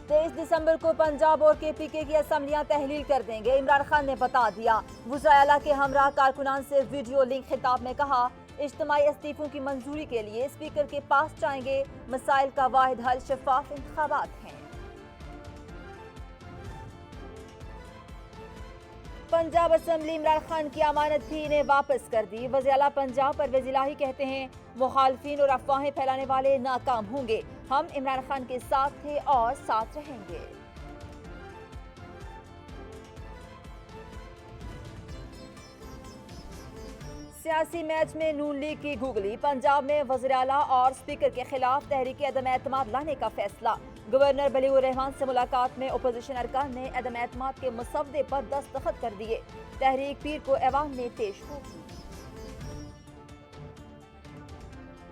दिसंबर को पंजाब और KPK की असम्बलियां तहलील कर देंगे, इमरान खान ने बता दिया। वज़ीर आला के हमरा कारकुनान से वीडियो लिंक खिताब में कहा, इज्तिमाई इस्तीफों की मंजूरी के लिए स्पीकर के पास जाएंगे। मसाइल का वाहिद हल शफाफ इंतखाबात हैं। पंजाब असम्बली इमरान खान की अमानत भी इन्हें वापस कर दी। वज़ीर आला पंजाब परवेज़ इलाही कहते हैं, मुखालफिन और अफवाहें फैलाने वाले नाकाम होंगे। हम इमरान खान के साथ थे और साथ रहेंगे। सियासी मैच में नून लीग की गुगली। पंजाब में वज़ीर आला और स्पीकर के खिलाफ तहरीक अदम एतमाद लाने का फैसला। गवर्नर बलीगुर रहमान से मुलाकात में अपोजिशन अरकान ने अदम एतमाद के मसवदे पर दस्तखत कर दिए। तहरीक पीर को ऐवान में पेश होगी।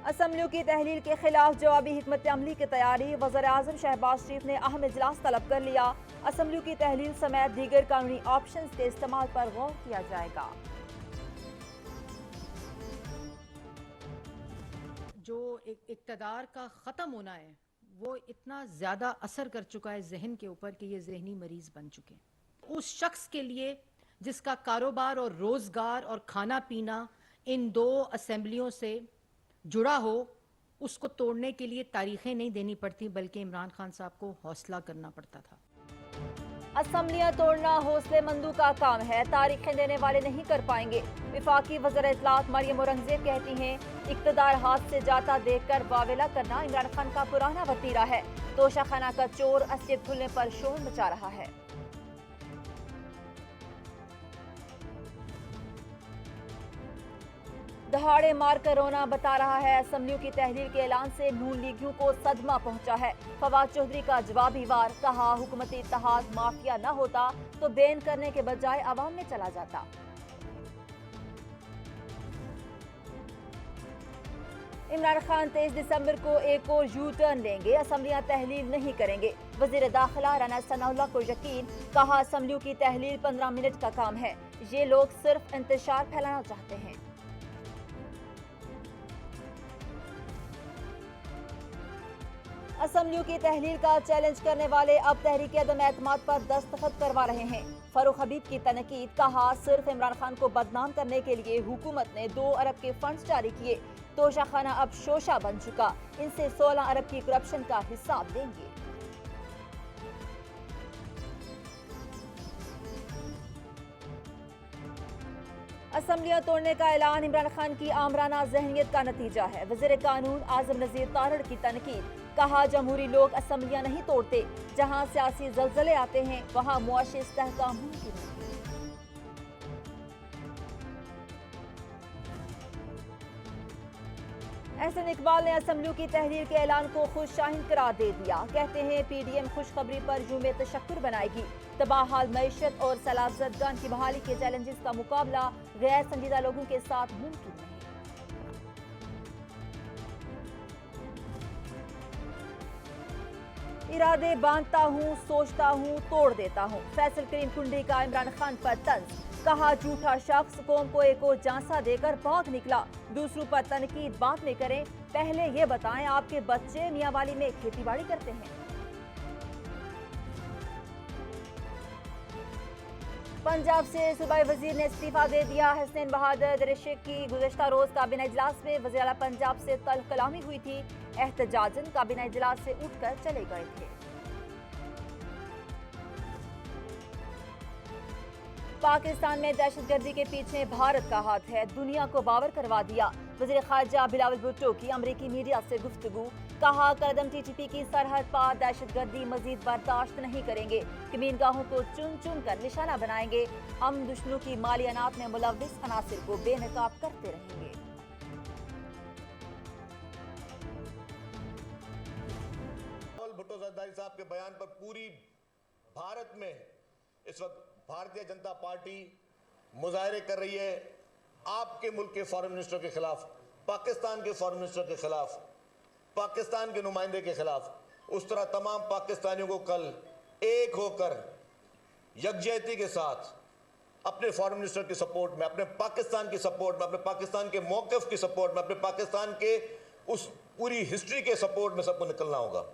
असम्बलियों की तहलील के खिलाफ जवाबी हिकमत अमली की तैयारी। वज़ीर आज़म शहबाज शरीफ ने अहम इजलास तलब कर लिया। असम्बलियों की तहलील समेत दीगर कानूनी ऑप्शन के इस्तेमाल पर गौर किया जाएगा। जो इक़्तिदार का ख़त्म होना है वो इतना ज़्यादा असर कर चुका है जहन के ऊपर कि ये जहनी मरीज़ बन चुके हैं। उस शख्स के लिए जिसका कारोबार और रोज़गार और खाना पीना इन दो असेंबलियों से जुड़ा हो, उसको तोड़ने के लिए तारीखें नहीं देनी पड़ती, बल्कि इमरान खान साहब को हौसला करना पड़ता था। असम्बलियां तोड़ना हौसलेमंदों का काम है, तारीखें देने वाले नहीं कर पाएंगे। विफाकी वज़ीर इत्तलात मरियम औरंगज़ेब कहती हैं, इक़्तिदार हाथ से जाता देखकर वावेला करना इमरान खान का पुराना वतीरा है। तोशाखाना का चोर असलियत खुलने पर शोर मचा रहा है। दहाड़े मारकर रोना बता रहा है। असम्बलियों की तहलील के ऐलान से नून लीगियों को सदमा पहुंचा है। फवाद चौधरी का जवाबी वार, कहा हुकूमती इत्तेहाद माफिया न होता तो बैन करने के बजाय अवाम में चला जाता। इमरान खान 23 दिसंबर को एक और यू टर्न लेंगे, असम्बलियां तहलील नहीं करेंगे। वजीर दाखिला राना सनाउल्लाह को यकीन, कहा असम्बलियों की तहलील 15 मिनट का काम है, ये लोग सिर्फ इंतशार फैलाना चाहते हैं। असम्बलियों की तहलील का चैलेंज करने वाले अब तहरीक अदम एतमाद पर दस्तखत करवा रहे हैं। फारूक हबीब की तनकीद, कहा सिर्फ इमरान खान को बदनाम करने के लिए हुकूमत ने 2 अरब के फंड्स जारी किए। तोशाखाना अब शोशा बन चुका, इनसे 16 अरब की करप्शन का हिसाब देंगे। असम्बलियां तोड़ने का ऐलान इमरान खान की आमराना जहनियत का नतीजा है। वज़ीर कानून आज़म नज़ीर तारड़ की तनकीद, कहा जमहूरी लोग असम्बलियां नहीं तोड़ते, जहां सियासी जल्जले आते हैं वहां मुआशी इस्तेहकाम मुमकिन नहीं। एहसन इकबाल ने असम्बलियों की तहरीर के ऐलान को खुशशाहीन करार दे दिया। कहते हैं PDM खुशखबरी पर यूम तशक्कुर बनाएगी। तबाहाल मईशत और सलाबजदगान की बहाली के चैलेंजेस का मुकाबला गैर संजीदा लोगों के साथ मुमकिन नहीं। इरादे बांधता हूँ, सोचता हूँ, तोड़ देता हूँ। फैसल करीम कुंडी का इमरान खान पर तंज, कहा झूठा शख्स कौम को एक और झांसा देकर भाग निकला। दूसरों पर तनकीद बाद में करें, पहले ये बताएं आपके बच्चे मियांवाली में खेतीबाड़ी करते हैं। पंजाब से सूबाई वजीर ने इस्तीफा दे दिया। हसनैन बहादुर दरिशक की गुज़श्ता रोज काबीना इजलास में वज़ीर आला पंजाब से तल्ख कलामी हुई थी। एहतजाजन काबीना इजलास से उठकर चले गए थे। पाकिस्तान में दहशतगर्दी के पीछे भारत का हाथ है, दुनिया को बावर करवा दिया। वज़ीर खारजा बिलावल भुट्टो की अमरीकी मीडिया से गुफ्तगू, कहा कदम TTP की सरहद पार दहशतगर्दी मजीद बर्दाश्त नहीं करेंगे। कमीनगाहों को चुन चुन कर निशाना बनाएंगे। हम दुश्मनों की माली अनात में मुलव्विस अनासिर को बेनकाब करते रहेंगे। भुट्टो जरदारी साहब के बयान पर पूरी भारत में इस वक्त भारतीय जनता पार्टी मुजाहरे कर रही है। आपके मुल्क के फॉरेन मिनिस्टर के खिलाफ, पाकिस्तान के फॉरेन मिनिस्टर के खिलाफ, पाकिस्तान के नुमाइंदे के खिलाफ। उस तरह तमाम पाकिस्तानियों को कल एक होकर यकजहती के साथ अपने फॉरेन मिनिस्टर की सपोर्ट में, अपने पाकिस्तान की सपोर्ट में, अपने पाकिस्तान के मौक़िफ़ की सपोर्ट में, अपने पाकिस्तान के उस पूरी हिस्ट्री के सपोर्ट में सबको निकलना होगा।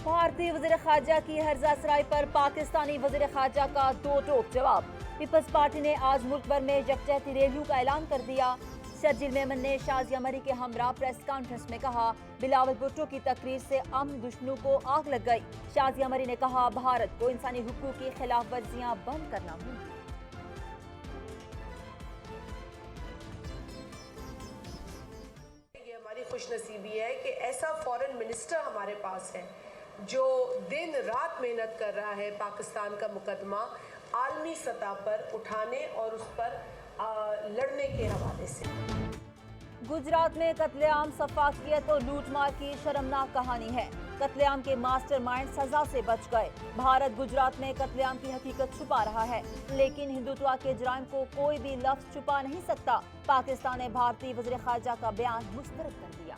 भारतीय वज़ीर ख़ारजा की हर्जा सराय पर पाकिस्तानी वज़ीर ख़ारजा का दो टोक जवाब। पीपल्स पार्टी ने आज मुल्क भर में यकजहती रैलियों का ऐलान कर दिया। शर्जील मेमन ने शाजिया मरी के हमरा प्रेस कॉन्फ्रेंस में कहा, बिलावल भुट्टो की तकरीर से अमन दुश्मनों को आग लग गई। शाजिया मरी ने कहा, भारत को इंसानी हुकूक की खिलाफ वर्जियां बंद करना होंगी। ये हमारी खुशनसीबी है कि ऐसा फॉरेन मिनिस्टर हमारे पास है जो दिन रात मेहनत कर रहा है पाकिस्तान का मुकदमा आलमी सतह पर उठाने और उस पर लड़ने के हवाले से। गुजरात में कत्लेआम, सफाकियत और लूटमार की शर्मनाक कहानी है। कत्लेआम के मास्टरमाइंड सजा से बच गए। भारत गुजरात में कत्लेआम की हकीकत छुपा रहा है, लेकिन हिंदुत्व के जुर्म को कोई भी लफ्ज छुपा नहीं सकता। पाकिस्तान ने भारतीय वज़ीर ख़ारजा का बयान मुस्तरद कर दिया।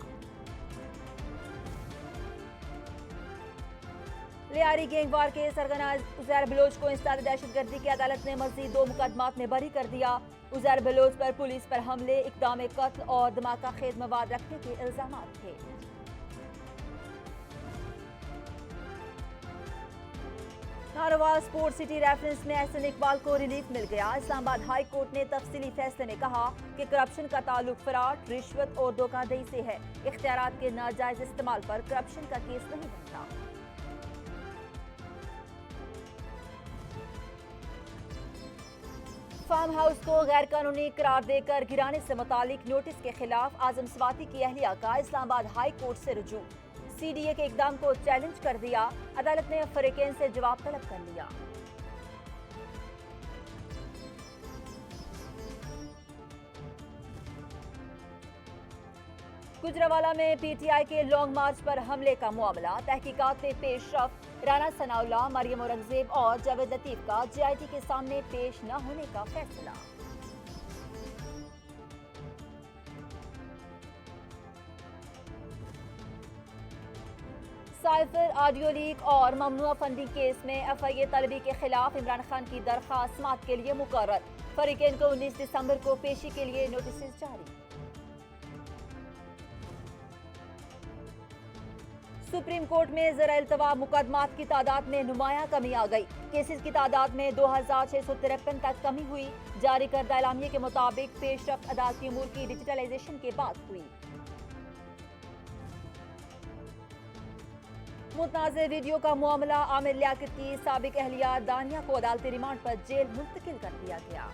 लियारी गैंगवार के सरगना उज़ैर बलोच को इंसदाद दहशतगर्दी की अदालत ने मज़ीद 2 मुकदमात में बरी कर दिया। उज़ैर बलोच पर पुलिस पर हमले, इक़दाम कत्ल और धमाका खेज मवाद रखने के इल्जामात थे। नारोवाल स्पोर्ट्स सिटी रेफरेंस में एहसन इकबाल को रिलीफ मिल गया। इस्लामाबाद हाई कोर्ट ने तफसीली फैसले में कहा कि करप्शन का ताल्लुक फराड, रिश्वत और धोखाधड़ी से है। इख्तियारात के नाजायज इस्तेमाल पर करप्शन का केस नहीं बनता। फार्म हाउस को गैर कानूनी करार देकर गिराने से मुतालिक नोटिस के खिलाफ आजम स्वाति की अहलिया का इस्लामाबाद हाई कोर्ट से रुजू। सीडीए के इकदाम को चैलेंज कर दिया। अदालत ने फरीकैन से जवाब तलब कर लिया। गुजरावाला में पीटीआई के लॉन्ग मार्च पर हमले का मामला। तहकीकात में पेशरफ। राना सनाउल्लाह, मरियम औरंगजेब और जावेद लतीफ का जीआईटी के सामने पेश न होने का फैसला। साइफर ऑडियो लीक और ममनुआ फंडिंग केस में एफआईए तलबी के खिलाफ इमरान खान की दरखास्त समाअत के लिए मुकर्रर। फरीकैन को 19 दिसंबर को पेशी के लिए नोटिस जारी। सुप्रीम कोर्ट में ज़रा इल्तवा मुकदमात की तादाद में नुमाया कमी आ गई। केसेस की तादाद में 2653 तक कमी हुई। जारी करदा एलामिये के मुताबिक पेशरफ्त अदालती अमूर की डिजिटलाइजेशन के बाद हुई। मुतनाज़ वीडियो का मामला। आमिर लियाकत की साबिक अहलिया दानिया को अदालती रिमांड पर जेल मुंतकिल कर दिया गया।